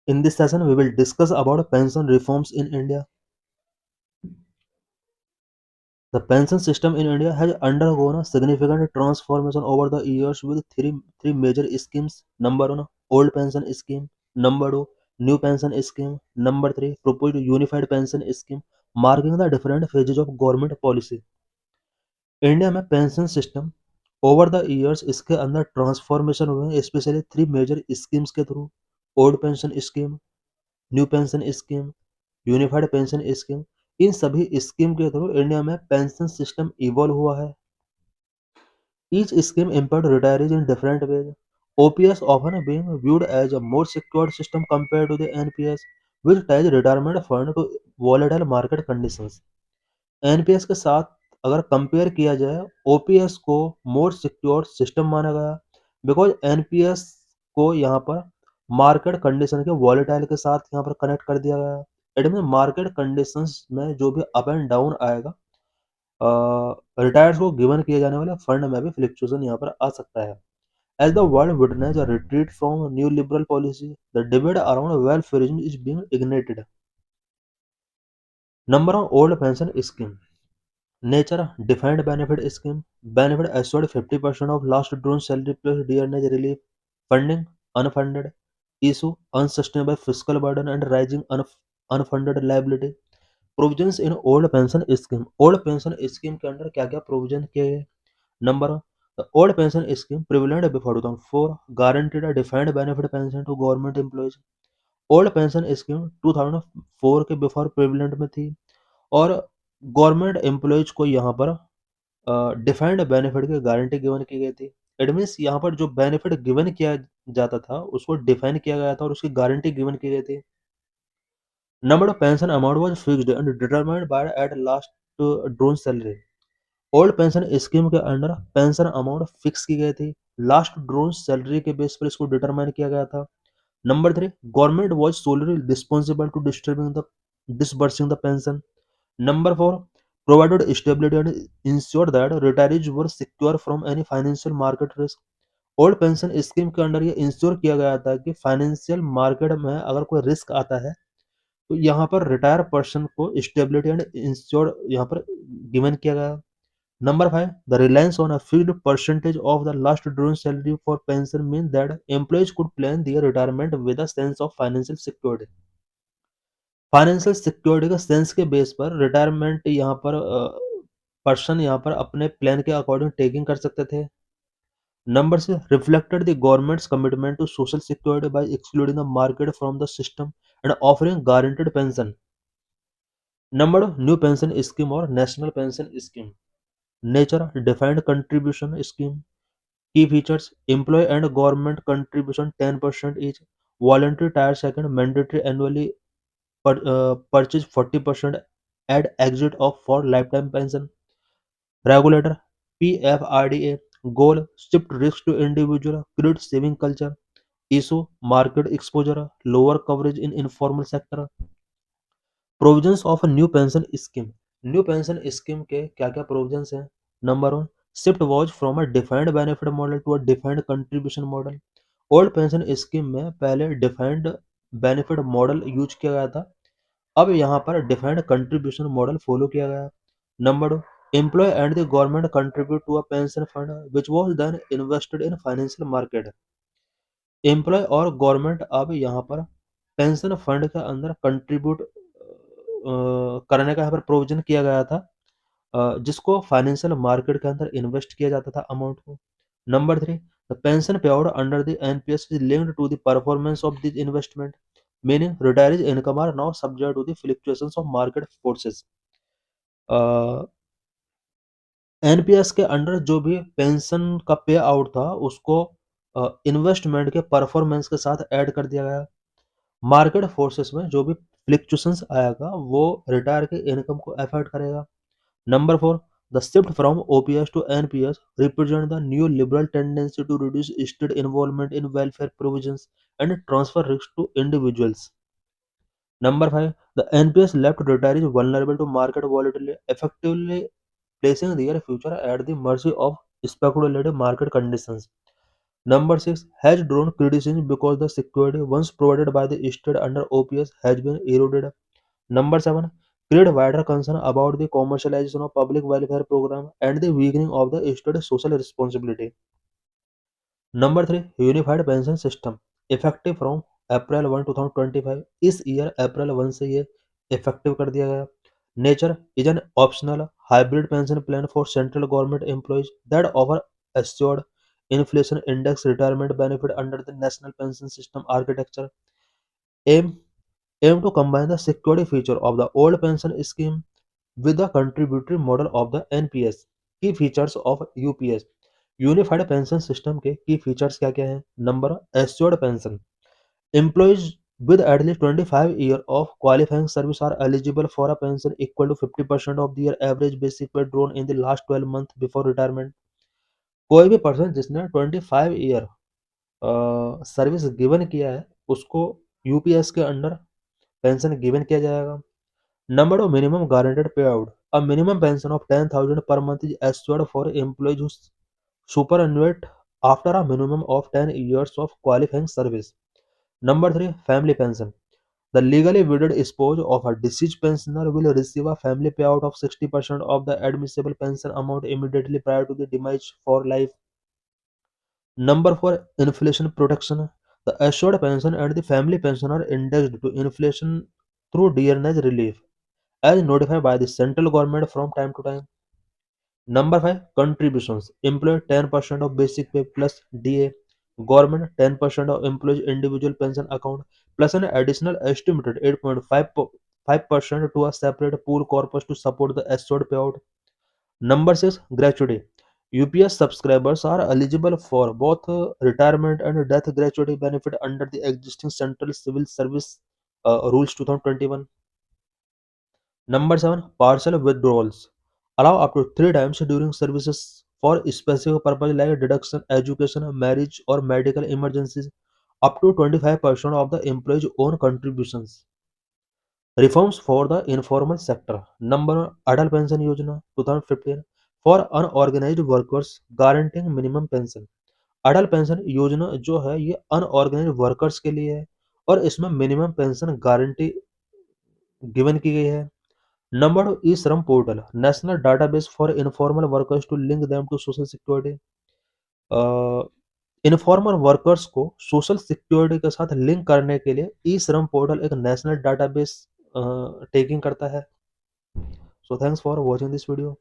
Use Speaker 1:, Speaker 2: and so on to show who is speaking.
Speaker 1: In this session, we will discuss about pension reforms in India. The pension system in India has undergone a significant transformation over the years with three major schemes. Number one, old pension scheme. Number two, new pension scheme. Number three, proposed unified pension scheme, marking the different phases of government policy. India में pension system over the years इसके अंदर transformation हुए हैं, specially three major schemes के through. Old pension scheme, new pension scheme, unified pension scheme. इन सभी scheme के through India में पेंशन सिस्टम इवॉल्व हुआ है। Each scheme empowered retirees in different ways. OPS often being viewed as a more secured system compared to the NPS, which ties retirement fund to volatile market conditions. NPS के साथ अगर compare किया जाए, OPS को more secure system माना गया, because NPS को यहाँ पर मार्केट कंडीशन के वॉलेटाइल के साथ यहाँ पर कनेक्ट कर दिया गया। इट मीन मार्केट कंडीशंस में जो भी अप एंड डाउन आएगा, रिटायर्स को गिवन किए जाने वाले फंड में भी फ्लक्चुएशन यहाँ पर आ सकता है। As the world witness a retreat from new liberal policy, the debate around welfarism is being ignited. Number of old pension scheme. Nature defined benefit scheme. Benefit assured 50% of last drawn salary plus dearness relief. Funding unfunded. Issue unsustainable fiscal burden and rising unfunded liability. Provisions in old pension scheme. Old pension scheme के अंदर क्या क्या provision किए गए? Number, the old pension scheme prevalent before 2004 guaranteed a defined benefit pension to government employees. Old pension scheme 2004 के before prevalent में थी और गवर्नमेंट एम्प्लॉयज को यहाँ पर डिफाइंड बेनिफिट की गारंटी गिवन की गई थी। इट मीन्स यहाँ पर जो बेनिफिट गिवन किया जाता था उसको डिफाइन किया गया था और उसकी गारंटी गिवन की गई थी। Number of pension amount was fixed and determined by at last drawn salary. Old pension scheme के अंडर पेंशन अमाउंट फिक्स की गई थी, लास्ट ड्रोन सैलरी के बेस पर इसको डिटरमाइन किया गया था। Number three, government was solely responsible to distributing the disbursing the pension. Number four, provided stability and ensured that retirees were secure from any financial market risk. Old pension scheme के under ये ensure किया गया था कि financial market में अगर कोई risk आता है तो यहाँ पर रिटायर पर्सन को स्टेबिलिटी एंड इंश्योर यहाँ पर गिवन किया गया। Number five, the reliance on a fixed percentage of the last drawn salary for pension mean that employees could plan their retirement with a sense of financial security. Financial security का sense के base पर retirement यहाँ पर person यहाँ पर अपने plan के according taking कर सकते थे। नंबर से reflected the government's commitment to social security by excluding the market from the system and offering guaranteed pension. Number new pension scheme और national pension scheme. Nature defined contribution scheme. Key features, employ and government contribution 10% each, voluntary tire second, mandatory annually purchase 40% at exit of for lifetime pension. Regulator PFRDA goal shift risk to individual, create saving culture. Issue market exposure, lower coverage in informal sector. Provisions of a new pension scheme. New pension scheme के क्या क्या provisions हैं? Number one, shift was from a defined benefit model to a defined contribution model. Old pension scheme में पहले defined benefit model use किया गया था, अब यहाँ पर डिफाइंड कंट्रीब्यूशन मॉडल फॉलो किया गया। Number two, employee and the government contribute to a pension fund which was then invested in financial market. Employee और गवर्नमेंट अब यहाँ पर पेंशन फंड के अंदर कंट्रीब्यूट करने का यहाँ पर प्रोविजन किया गया था, जिसको फाइनेंशियल मार्केट के अंदर इन्वेस्ट किया जाता था अमाउंट को। Number three, the pension pay out under the NPS is linked to the performance of this investment, meaning retirees income are now subject to the fluctuations of market forces. NPS के under जो भी pension का पे out था उसको investment के performance के साथ ऐड कर दिया गया। मार्केट फोर्सेस में जो भी फ्लक्चुएशंस आएगा वो रिटायर के इनकम को अफेक्ट करेगा। Number four, the shift from OPS to NPS represent the new liberal tendency to reduce state involvement in welfare provisions and transfer risk to individuals. Number five, the NPS left retirees vulnerable to market volatility, effectively placing their future at the mercy of speculative market conditions. Number 6 has drawn criticism because the security once provided by the state under OPS has been eroded. Number 7 create wider concern about the commercialization of public welfare program and the weakening of the state social responsibility. Number 3 unified pension system effective from April 1 2025 इस year अप्रैल 1 से ये effective कर दिया गया. Nature is an optional hybrid pension plan for central government employees that offer assured inflation index retirement benefit under the national pension system architecture. Aim to combine the security feature of the old pension scheme with the contributory model of the NPS. Key features of UPS. Unified pension system के की features क्या क्या हैं. Number assured pension employees with at least 25 years of qualifying service are eligible for a pension equal to 50% of their average basic pay drawn in the last 12 months before retirement. कोई भी person जिसने 25 year service given किया है उसको UPS के under pension given किया जाएगा. Number of minimum guaranteed पे out a minimum pension of 10,000 per month is assured for employees who superannuate after a minimum of 10 years of qualifying service. Number 3 family pension. The legally widowed spouse of a deceased pensioner will receive a family payout of 60% of the admissible pension amount immediately prior to the demise for life. Number 4 inflation protection. The assured pension and the family pension are indexed to inflation through dearness relief as notified by the central government from time to time. Number 5 contributions. Employer 10% of basic pay plus DA. Government 10% of employees individual pension account plus an additional estimated 8.5% to a separate pool corpus to support the assured payout. Number 6 gratuity. UPS subscribers are eligible for both retirement and death gratuity benefit under the existing Central Civil Service Rules 2021. Number 7 partial withdrawals. Allow up to 3 times during services for specific purpose like deduction, education, marriage, or medical emergencies, up to 25% of the employee's own contributions. Reforms for the informal sector. Number Adult Pension Yojana 2015 for unorganized workers guaranteeing minimum pension. Atal pension योजना जो है ये unorganised workers के लिए है और इसमें minimum pension guarantee given की गई है. Number e Shram portal national database for informal workers to link them to social security. Informal workers को सोशल सिक्योरिटी के साथ लिंक करने के लिए ई श्रम पोर्टल एक नेशनल डाटाबेस टेकिंग करता है. So thanks for watching this video.